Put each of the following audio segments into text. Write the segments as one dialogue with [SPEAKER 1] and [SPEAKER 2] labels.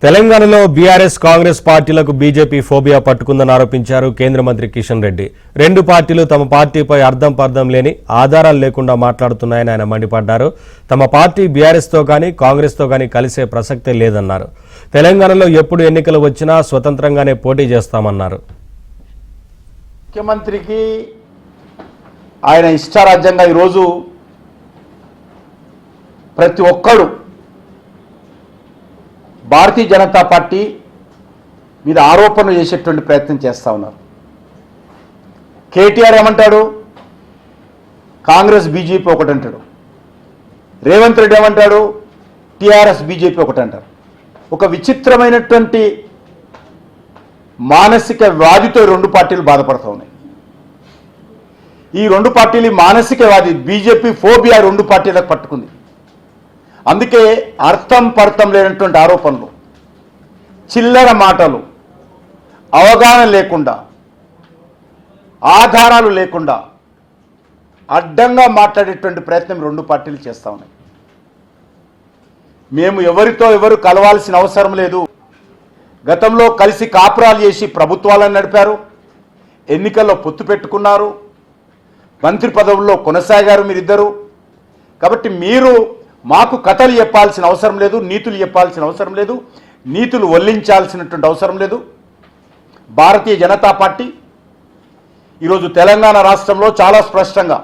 [SPEAKER 1] తెలంగాణలో బీఆర్ఎస్ కాంగ్రెస్ పార్టీలకు BJP phobia పట్టుకుందని ఆరోపించారు కేంద్ర మంత్రి కిషన్ రెడ్డి. రెండు పార్టీలు తమ పార్టీపై అర్థం పర్థం లేని ఆధారాలు లేకుండా మాట్లాడుతున్నాయని ఆయన మండిపడ్డారు. తమ పార్టీ బీఆర్ఎస్తో కానీ కాంగ్రెస్తో కానీ కలిసే ప్రసక్తే లేదన్నారు. తెలంగాణలో ఎప్పుడు ఎన్నికలు వచ్చినా స్వతంత్రంగానే పోటీ చేస్తామన్నారు.
[SPEAKER 2] ముఖ్యమంత్రికి ఆయన ఇష్టారాజ్యంగా ఈరోజు ప్రతి ఒక్కరు భారతీయ జనతా పార్టీ మీద ఆరోపణలు చేసేటువంటి ప్రయత్నం చేస్తూ ఉన్నారు. కేటీఆర్ ఏమంటాడు, కాంగ్రెస్ బీజేపీ ఒకటి అంటాడు. రేవంత్ రెడ్డి ఏమంటాడు, టీఆర్ఎస్ బీజేపీ ఒకటి అంటారు. ఒక విచిత్రమైనటువంటి మానసిక వ్యాధితో రెండు పార్టీలు బాధపడుతూ ఉన్నాయి. ఈ రెండు పార్టీలు మానసిక వ్యాధి బీజేపీ ఫోబియా రెండు పార్టీలకు పట్టుకుంది. అందుకే అర్థం పర్థం లేనటువంటి ఆరోపణలు, చిల్లర మాటలు, అవగాహన లేకుండా, ఆధారాలు లేకుండా అడ్డంగా మాట్లాడేటువంటి ప్రయత్నం రెండు పార్టీలు చేస్తూ ఉన్నాయి. మేము ఎవరితో ఎవరు కలవాల్సిన అవసరం లేదు. గతంలో కలిసి కాపురాలు చేసి ప్రభుత్వాలను నడిపారు, ఎన్నికల్లో పొత్తు పెట్టుకున్నారు, మంత్రి పదవుల్లో కొనసాగారు మీరిద్దరు. కాబట్టి మీరు మాకు కథలు చెప్పాల్సిన అవసరం లేదు, నీతులు చెప్పాల్సిన అవసరం లేదు, నీతులు వల్లించాల్సినటువంటి అవసరం లేదు. భారతీయ జనతా పార్టీ ఈరోజు తెలంగాణ రాష్ట్రంలో చాలా స్పష్టంగా,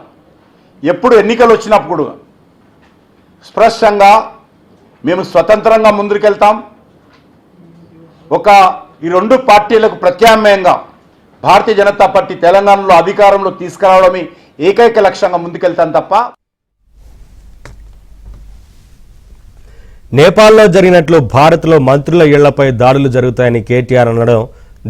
[SPEAKER 2] ఎప్పుడు ఎన్నికలు వచ్చినప్పుడు స్పష్టంగా మేము స్వతంత్రంగా ముందుకెళ్తాం. ఈ రెండు పార్టీలకు ప్రత్యామ్నాయంగా భారతీయ జనతా పార్టీ తెలంగాణలో అధికారంలో తీసుకురావడమే ఏకైక లక్ష్యంగా ముందుకెళ్తాం తప్ప.
[SPEAKER 1] నేపాల్లో జరిగినట్లు భారత్లో మంత్రుల ఇళ్లపై దాడులు జరుగుతాయని కేటీఆర్ అనడం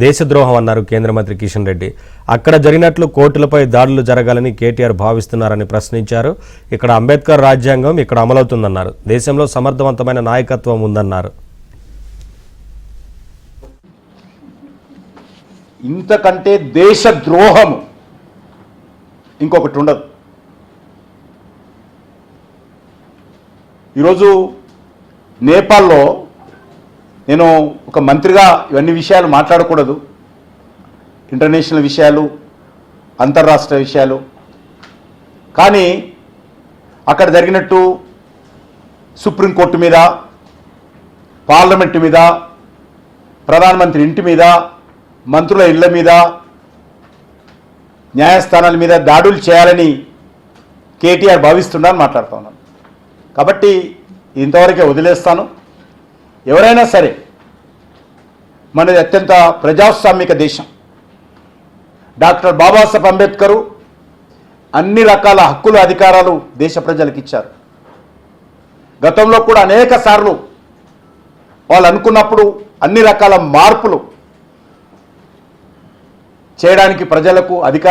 [SPEAKER 1] దేశద్రోహం అన్నారు కేంద్ర మంత్రి కిషన్ రెడ్డి. అక్కడ జరిగినట్లు కోర్టులపై దాడులు జరగాలని కేటీఆర్ భావిస్తున్నారని ప్రశ్నించారు. ఇక్కడ అంబేద్కర్ రాజ్యాంగం ఇక్కడ అమలవుతుందన్నారు. దేశంలో సమర్థవంతమైన నాయకత్వం ఉందన్నారు.
[SPEAKER 2] ఇంతకంటే దేశద్రోహము ఇంకొకటి ఉండదు. ఈరోజు నేపాల్లో నేను ఒక మంత్రిగా ఇవన్నీ విషయాలు మాట్లాడకూడదు, ఇంటర్నేషనల్ విషయాలు, అంతర్రాష్ట్ర విషయాలు. కానీ అక్కడ జరిగినట్టు సుప్రీంకోర్టు మీద, పార్లమెంటు మీద, ప్రధానమంత్రి ఇంటి మీద, మంత్రుల ఇళ్ల మీద, న్యాయస్థానాల మీద దాడులు చేయాలని కేటీఆర్ భావిస్తున్నారని మాట్లాడుతూ ఉన్నాను. కాబట్టి ఇంతవరకే వదిలేస్తాను. ఎవరైనా సరే, మనది అత్యంత ప్రజాస్వామిక దేశం. డాక్టర్ బాబాసాహెబ్ అంబేద్కర్ అన్ని రకాల హక్కులు, అధికారాలు దేశ ప్రజలకు ఇచ్చారు. గతంలో కూడా అనేక సార్లు వాళ్ళు అనుకున్నప్పుడు అన్ని రకాల మార్పులు చేయడానికి ప్రజలకు అధికారం